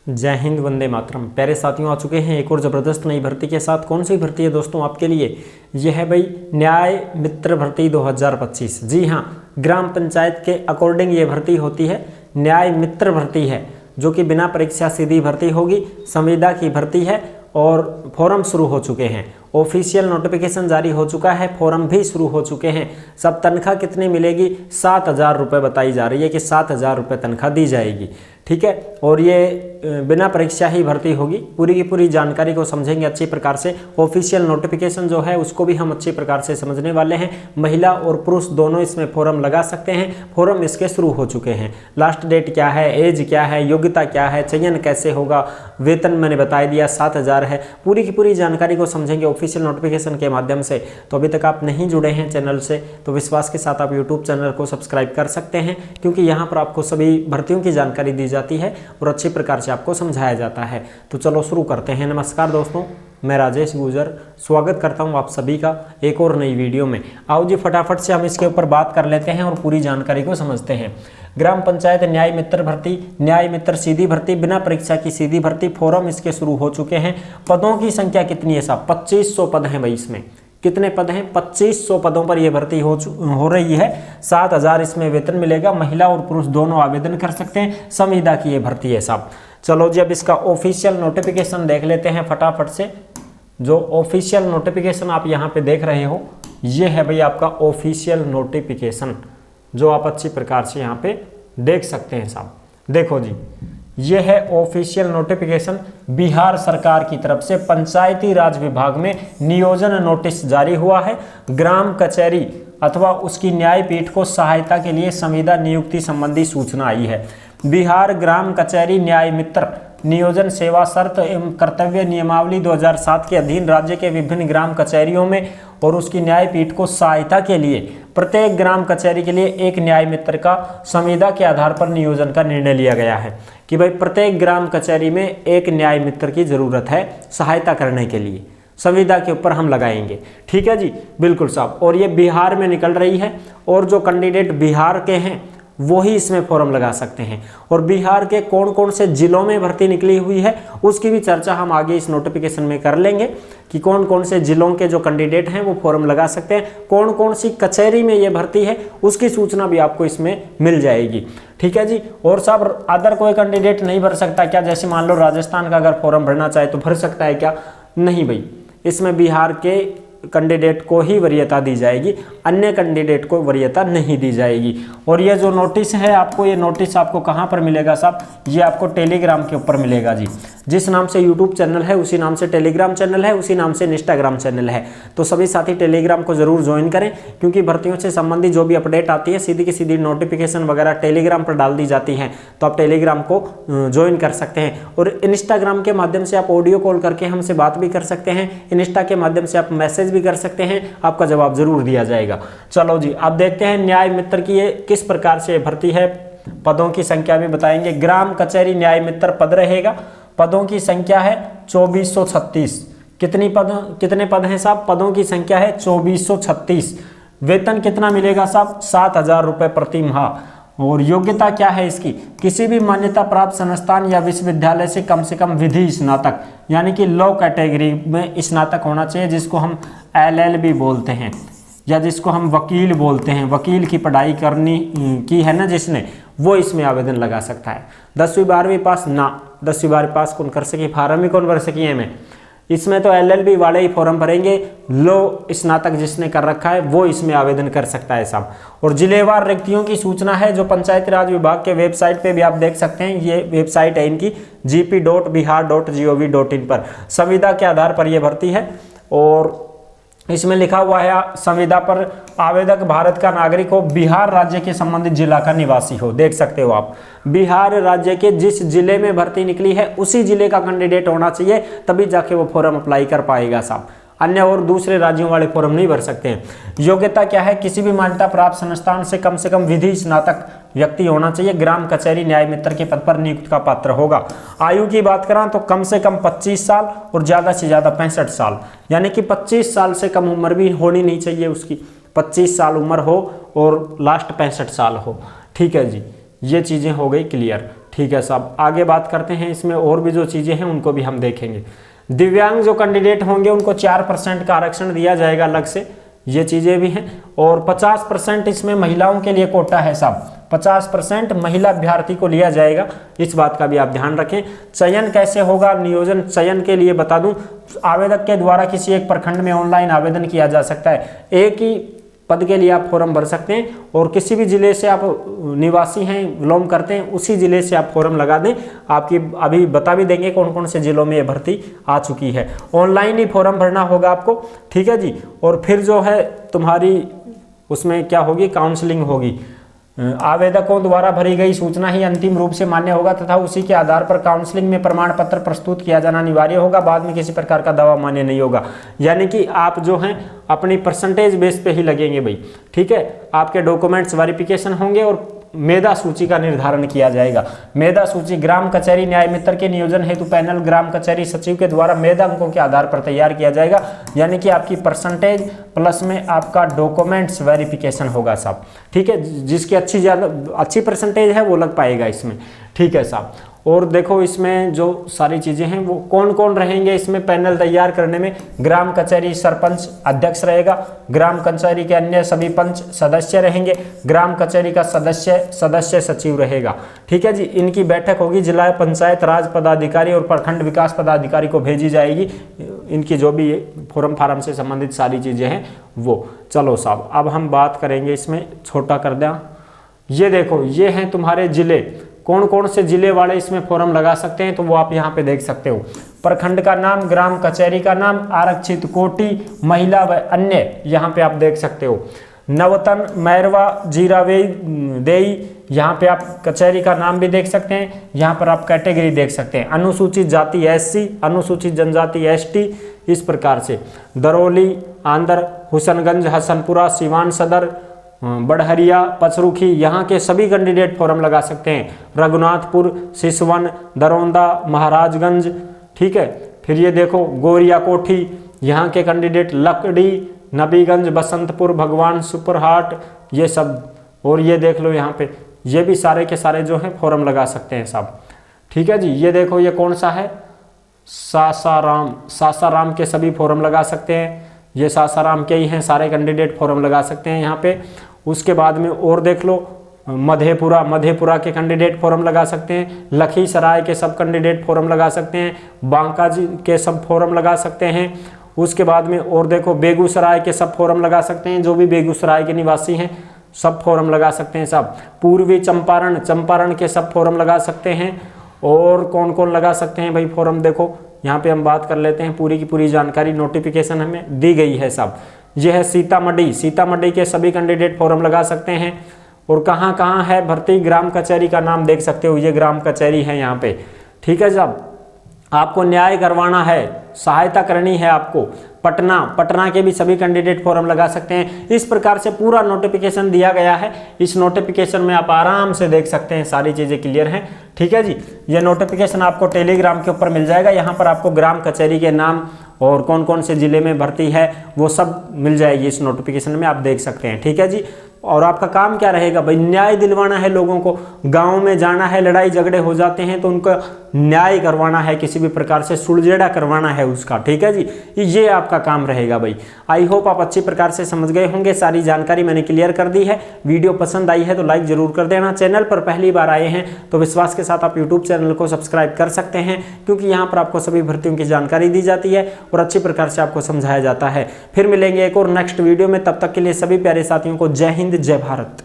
जय हिंद, वंदे मातरम। प्यारे साथियों, आ चुके हैं एक और ज़बरदस्त नई भर्ती के साथ। कौन सी भर्ती है दोस्तों आपके लिए? यह है भाई न्याय मित्र भर्ती 2025। जी हाँ, ग्राम पंचायत के अकॉर्डिंग ये भर्ती होती है। न्याय मित्र भर्ती है जो कि बिना परीक्षा सीधी भर्ती होगी। संविदा की भर्ती है और फॉर्म शुरू हो चुके हैं। ऑफिशियल नोटिफिकेशन जारी हो चुका है, फॉर्म भी शुरू हो चुके हैं। सब तनख्वाह कितनी मिलेगी? 7,000 रुपये बताई जा रही है कि 7,000 रुपये तनख्वाह दी जाएगी। ठीक है, और ये बिना परीक्षा ही भर्ती होगी। पूरी की पूरी जानकारी को समझेंगे अच्छी प्रकार से। ऑफिशियल नोटिफिकेशन जो है उसको भी हम अच्छी प्रकार से समझने वाले हैं। महिला और पुरुष दोनों इसमें फॉर्म लगा सकते हैं। फॉर्म इसके शुरू हो चुके हैं। लास्ट डेट क्या है, एज क्या है, योग्यता क्या है, चयन कैसे होगा, वेतन मैंने बता दिया 7,000 है। पूरी की पूरी जानकारी को समझेंगे ऑफिशियल नोटिफिकेशन के माध्यम से। तो अभी तक आप नहीं जुड़े हैं चैनल से तो विश्वास के साथ आप यूट्यूब चैनल को सब्सक्राइब कर सकते हैं, क्योंकि यहाँ पर आपको सभी भर्तियों की जानकारी दी जाती है और अच्छी प्रकार से आपको समझाया जाता है। तो चलो शुरू करते हैं। नमस्कार दोस्तों, मैं राजेश गुजर स्वागत करता हूं आप सभी का एक और नई वीडियो में। आओ जी फटाफट से हम इसके ऊपर बात कर लेते हैं और पूरी जानकारी को समझते हैं। ग्राम पंचायत न्याय मित्र भर्ती, न्याय मित्र सीधी भर्ती, बिना परीक्षा की सीधी भर्ती, फॉर्म इसके शुरू हो चुके हैं। पदों की संख्या कितनी है साहब? 2500 पद हैं भाई। इसमें कितने पद हैं? 2500 पदों पर यह भर्ती हो रही है। 7,000 इसमें वेतन मिलेगा। महिला और पुरुष दोनों आवेदन कर सकते हैं। संविदा की ये भर्ती है साहब। चलो जी, अब इसका ऑफिशियल नोटिफिकेशन देख लेते हैं फटाफट से। जो ऑफिशियल नोटिफिकेशन आप यहाँ पे देख रहे हो, ये है भाई आपका ऑफिशियल नोटिफिकेशन, जो आप अच्छी प्रकार से यहाँ पे देख सकते हैं साहब। देखो जी, ये है ऑफिशियल नोटिफिकेशन। बिहार सरकार की तरफ से पंचायती राज विभाग में नियोजन नोटिस जारी हुआ है। ग्राम कचहरी अथवा उसकी न्यायपीठ को सहायता के लिए संविदा नियुक्ति संबंधी सूचना आई है। बिहार ग्राम कचहरी न्याय मित्र नियोजन सेवा शर्त एवं कर्तव्य नियमावली 2007 के अधीन राज्य के विभिन्न ग्राम कचहरियों में और उसकी न्यायपीठ को सहायता के लिए प्रत्येक ग्राम कचहरी के लिए एक न्याय मित्र का संविदा के आधार पर नियोजन का निर्णय लिया गया है कि भाई प्रत्येक ग्राम कचहरी में एक न्याय मित्र की जरूरत है सहायता करने के लिए। संविदा के ऊपर हम लगाएंगे। ठीक है जी, बिल्कुल साहब। और ये बिहार में निकल रही है और जो कैंडिडेट बिहार के हैं वो ही इसमें फॉर्म लगा सकते हैं। और बिहार के कौन कौन से जिलों में भर्ती निकली हुई है उसकी भी चर्चा हम आगे इस नोटिफिकेशन में कर लेंगे कि कौन कौन से जिलों के जो कैंडिडेट हैं वो फॉर्म लगा सकते हैं। कौन कौन सी कचहरी में ये भर्ती है उसकी सूचना भी आपको इसमें मिल जाएगी। ठीक है जी। और साहब, अदर कोई कैंडिडेट नहीं भर सकता क्या? जैसे मान लो राजस्थान का अगर फॉर्म भरना चाहे तो भर सकता है क्या? नहीं भाई, इसमें बिहार के कैंडिडेट को ही वरीयता दी जाएगी, अन्य कैंडिडेट को वरीयता नहीं दी जाएगी। और ये जो नोटिस है आपको, ये नोटिस आपको कहाँ पर मिलेगा साहब? ये आपको टेलीग्राम के ऊपर मिलेगा जी। जिस नाम से यूट्यूब चैनल है उसी नाम से टेलीग्राम चैनल है, उसी नाम से इंस्टाग्राम चैनल है। तो सभी साथी टेलीग्राम को जरूर ज्वाइन करें, क्योंकि भर्तियों से संबंधित जो भी अपडेट आती है सीधी की सीधी नोटिफिकेशन वगैरह टेलीग्राम पर डाल दी जाती है। तो आप टेलीग्राम को ज्वाइन कर सकते हैं। और इंस्टाग्राम के माध्यम से आप ऑडियो कॉल करके हमसे बात भी कर सकते हैं। इंस्टा के माध्यम से आप मैसेज भी कर सकते हैं, आपका जवाब जरूर दिया जाएगा। चलो जी, अब देखते हैं न्याय मित्र की ये किस प्रकार से भर्ती है। पदों की संख्या भी बताएंगे। ग्राम कचहरी न्याय मित्र पद रहेगा। पदों की संख्या है 2436। कितने पद हैं साहब? पदों की संख्या है 2436। वेतन कितना मिलेगा साहब? 7,000 रुपये प्रति माह। और योग्यता क्या है इसकी? किसी भी मान्यता प्राप्त संस्थान या विश्वविद्यालय से कम विधि स्नातक, यानी कि लॉ कैटेगरी में स्नातक होना चाहिए, जिसको हम LLB बोलते हैं या जिसको हम वकील बोलते हैं। वकील की पढ़ाई करनी की है ना जिसने, वो इसमें आवेदन लगा सकता है। 10वीं 12वीं पास ना, 10वीं 12वीं पास कौन कर सके? फार्म ही कौन भर सकी है में? इसमें तो LLB वाले ही फॉर्म भरेंगे। लो स्नातक जिसने कर रखा है वो इसमें आवेदन कर सकता है साहब। और जिलेवार रिक्तियों की सूचना है जो पंचायती राज विभाग के वेबसाइट पे भी आप देख सकते हैं। ये वेबसाइट है इनकी gp.bihar.gov.in पर। संविदा के आधार पर यह भर्ती है और इसमें लिखा हुआ है संविदा पर आवेदक भारत का नागरिक हो, बिहार राज्य के संबंधित जिला का निवासी हो। देख सकते हो आप, बिहार राज्य के जिस जिले में भर्ती निकली है उसी जिले का कैंडिडेट होना चाहिए, तभी जाके वो फॉर्म अप्लाई कर पाएगा साहब। अन्य और दूसरे राज्यों वाले फॉर्म नहीं भर सकते हैं। योग्यता क्या है? किसी भी मान्यता प्राप्त संस्थान से कम विधि स्नातक व्यक्ति होना चाहिए। ग्राम कचहरी न्याय मित्र के पद पर नियुक्त का पात्र होगा। आयु की बात करें तो कम से कम 25 साल और ज़्यादा से ज़्यादा 65 साल, यानी कि 25 साल से कम उम्र भी होनी नहीं चाहिए उसकी। 25 साल उम्र हो और लास्ट 65 साल हो। ठीक है जी, ये चीज़ें हो गई क्लियर। ठीक है साहब, आगे बात करते हैं। इसमें और भी जो चीज़ें हैं उनको भी हम देखेंगे। दिव्यांग जो कैंडिडेट होंगे उनको 4% का आरक्षण दिया जाएगा अलग से, ये चीज़ें भी हैं। और 50% इसमें महिलाओं के लिए कोटा है साहब, 50% महिला अभ्यर्थी को लिया जाएगा, इस बात का भी आप ध्यान रखें। चयन कैसे होगा, नियोजन चयन के लिए बता दूं, आवेदक के द्वारा किसी एक प्रखंड में ऑनलाइन आवेदन किया जा सकता है। एक ही पद के लिए आप फॉर्म भर सकते हैं और किसी भी जिले से आप निवासी हैं, बिलोंग करते हैं, उसी जिले से आप फॉर्म लगा दें। आपकी अभी बता भी देंगे कौन कौन से जिलों में ये भर्ती आ चुकी है। ऑनलाइन ही फॉर्म भरना होगा आपको, ठीक है जी। और फिर जो है तुम्हारी उसमें क्या होगी, काउंसलिंग होगी। आवेदकों द्वारा भरी गई सूचना ही अंतिम रूप से मान्य होगा तथा उसी के आधार पर काउंसलिंग में प्रमाण पत्र प्रस्तुत किया जाना अनिवार्य होगा। बाद में किसी प्रकार का दावा मान्य नहीं होगा। यानी कि आप जो हैं अपनी परसेंटेज बेस पे ही लगेंगे भाई, ठीक है। आपके डॉक्यूमेंट्स वेरिफिकेशन होंगे और मेधा सूची का निर्धारण किया जाएगा। मेधा सूची ग्राम कचहरी न्याय मित्र के नियोजन हेतु पैनल ग्राम कचहरी सचिव के द्वारा मेधा अंकों के आधार पर तैयार किया जाएगा। यानी कि आपकी परसेंटेज प्लस में आपका डॉक्यूमेंट्स वेरिफिकेशन होगा साहब, ठीक है। जिसकी अच्छी परसेंटेज है वो लग पाएगा इसमें, ठीक है साहब। और देखो इसमें जो सारी चीज़ें हैं वो कौन कौन रहेंगे इसमें पैनल तैयार करने में, ग्राम कचहरी सरपंच अध्यक्ष रहेगा, ग्राम कचहरी के अन्य सभी पंच सदस्य रहेंगे, ग्राम कचहरी का सदस्य सचिव रहेगा, ठीक है जी। इनकी बैठक होगी, जिला पंचायत राज पदाधिकारी और प्रखंड विकास पदाधिकारी को भेजी जाएगी। इनकी जो भी फॉर्म फार्म से संबंधित सारी चीज़ें हैं वो। चलो साहब, अब हम बात करेंगे, इसमें छोटा कर दें। ये देखो, ये हैं तुम्हारे जिले, कौन कौन से जिले वाले इसमें फॉर्म लगा सकते हैं, तो वो आप यहाँ पे देख सकते हो। प्रखंड का नाम, ग्राम कचहरी का नाम, आरक्षित कोटि, महिला व अन्य, यहाँ पे आप देख सकते हो। नवतन, मैरवा, जीरावे देई, यहाँ पे आप कचहरी का नाम भी देख सकते हैं। यहाँ पर आप कैटेगरी देख सकते हैं, अनुसूचित जाति SC, अनुसूचित जनजाति ST, इस प्रकार से। दरौली, आंदर, हुसनगंज, हसनपुरा, सिवान सदर, बड़हरिया, पचरुखी, यहाँ के सभी कैंडिडेट फॉर्म लगा सकते हैं। रघुनाथपुर, सिसवन, दरौंदा, महाराजगंज, ठीक है। फिर ये देखो गोरिया कोठी, यहाँ के कैंडिडेट लकड़ी, नबीगंज, बसंतपुर, भगवान सुपरहाट, ये सब। और ये देख लो यहाँ पे, ये भी सारे के सारे जो हैं फॉर्म लगा सकते हैं साहब, ठीक है जी। ये देखो ये कौन सा है, सासाराम, सासाराम के सभी फॉर्म लगा सकते हैं। ये सासाराम के ही हैं, सारे कैंडिडेट फॉर्म लगा सकते हैं यहाँ पे। उसके बाद में और देख लो, मधेपुरा, मधेपुरा के कैंडिडेट फॉर्म लगा सकते हैं। लखीसराय के सब कैंडिडेट फॉर्म लगा सकते हैं। बांका जी के सब फॉर्म लगा सकते हैं। उसके बाद में और देखो, बेगूसराय के सब फॉर्म लगा सकते हैं, जो भी बेगूसराय के निवासी हैं सब फॉर्म लगा सकते हैं सब। पूर्वी चंपारण, चंपारण के सब फॉर्म लगा सकते हैं। और कौन कौन लगा सकते हैं भाई फॉर्म, देखो यहाँ पे हम बात कर लेते हैं। पूरी की पूरी जानकारी नोटिफिकेशन हमें दी गई है साहब। यह है सीतामढ़ी, सीतामढ़ी के सभी कैंडिडेट फॉर्म लगा सकते हैं। और कहाँ कहाँ है भर्ती, ग्राम कचहरी का नाम देख सकते हो, ये ग्राम कचहरी है यहाँ पे, ठीक है साहब। आपको न्याय करवाना है, सहायता करनी है आपको। पटना, पटना के भी सभी कैंडिडेट फॉर्म लगा सकते हैं। इस प्रकार से पूरा नोटिफिकेशन दिया गया है। इस नोटिफिकेशन में आप आराम से देख सकते हैं, सारी चीज़ें क्लियर हैं, ठीक है जी। ये नोटिफिकेशन आपको टेलीग्राम के ऊपर मिल जाएगा। यहाँ पर आपको ग्राम कचहरी के नाम और कौन कौन से जिले में भर्ती है वो सब मिल जाएगी इस नोटिफिकेशन में, आप देख सकते हैं, ठीक है जी। और आपका काम क्या रहेगा भाई, न्याय दिलवाना है लोगों को। गांव में जाना है, लड़ाई झगड़े हो जाते हैं तो उनका न्याय करवाना है, किसी भी प्रकार से सुलझेड़ा करवाना है उसका, ठीक है जी। ये आपका काम रहेगा भाई। आई होप आप अच्छी प्रकार से समझ गए होंगे। सारी जानकारी मैंने क्लियर कर दी है। वीडियो पसंद आई है तो लाइक जरूर कर देना। चैनल पर पहली बार आए हैं तो विश्वास के साथ आप यूट्यूब चैनल को सब्सक्राइब कर सकते हैं, क्योंकि यहाँ पर आपको सभी भर्तियों की जानकारी दी जाती है और अच्छी प्रकार से आपको समझाया जाता है। फिर मिलेंगे एक और नेक्स्ट वीडियो में, तब तक के लिए सभी प्यारे साथियों को जय हिंद, जय भारत।